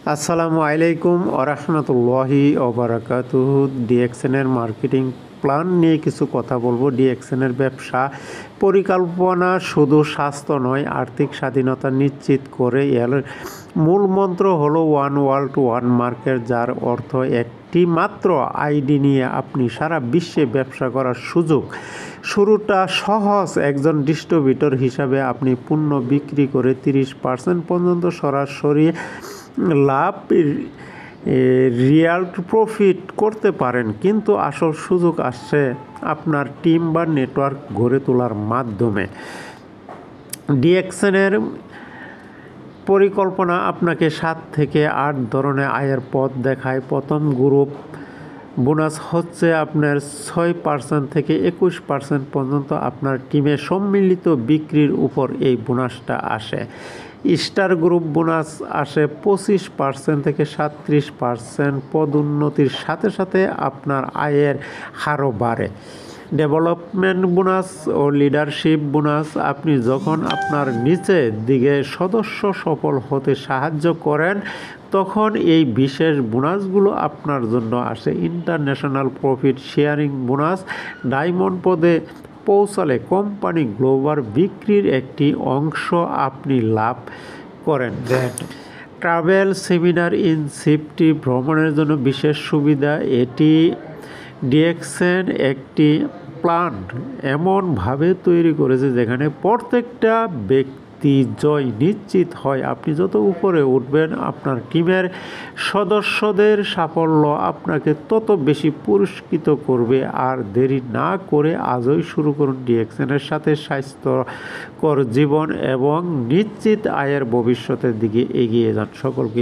আসসালামু আলাইকুম ওরহমতুল্লাহি ওবারাকাতুহু। ডিএক্সএনের মার্কেটিং প্ল্যান নিয়ে কিছু কথা বলবো। ডিএক্সএনের ব্যবসা পরিকল্পনা শুধু স্বাস্থ্য নয়, আর্থিক স্বাধীনতা নিশ্চিত করে। এর মূল মন্ত্র হলো ওয়ান ওয়ার্ল্ড ওয়ান মার্কেট, যার অর্থ একটি মাত্র আইডি নিয়ে আপনি সারা বিশ্বে ব্যবসা করার সুযোগ। শুরুটা সহজ। একজন ডিস্ট্রিবিউটর হিসাবে আপনি পণ্য বিক্রি করে 30% পর্যন্ত সরাসরি লাভ, রিয়াল প্রফিট করতে পারেন। কিন্তু আসল সুযোগ আসছে আপনার টিম বা নেটওয়ার্ক গড়ে তোলার মাধ্যমে। ডিএক্সএনের পরিকল্পনা আপনাকে 7 থেকে 8 ধরনের আয়ের পথ দেখায়। প্রথম গ্রুপ বোনাস হচ্ছে আপনার 6% থেকে 21% পর্যন্ত আপনার টিমের সম্মিলিত বিক্রির উপর এই বোনাসটা আসে। স্টার গ্রুপ বোনাস আসে 25% থেকে 37%। পদোন্নতির সাথে সাথে আপনার আয়ের হারও বাড়ে। ডেভেলপমেন্ট বোনাস ও লিডারশিপ বোনাস, আপনি যখন আপনার নিচের দিকে সদস্য সফল হতে সাহায্য করেন তখন এই বিশেষ বোনাসগুলো আপনার জন্য আসে। International profit sharing bonus, diamond পদে পৌঁছালে কোম্পানি গ্লোবাল বিক্রির একটি অংশ আপনি লাভ করেন। ট্রাভেল সেমিনার ইন সেফটি, ভ্রমণের জন্য বিশেষ সুবিধা। এটি ডিএক্সএন একটি প্ল্যান এমনভাবে তৈরি করেছে যেখানে প্রত্যেকটা ব্যক্তি জয় নিশ্চিত হয়। আপনি যত উপরে উঠবেন, আপনার টিমের সদস্যদের সাফল্য আপনাকে তত বেশি পুরস্কৃত করবে। আর দেরি না করে আজই শুরু করুন ডিএক্সএনের সাথে স্বাস্থ্যকর জীবন এবং নিশ্চিত আয়ের ভবিষ্যতের দিকে এগিয়ে যান। সকলকে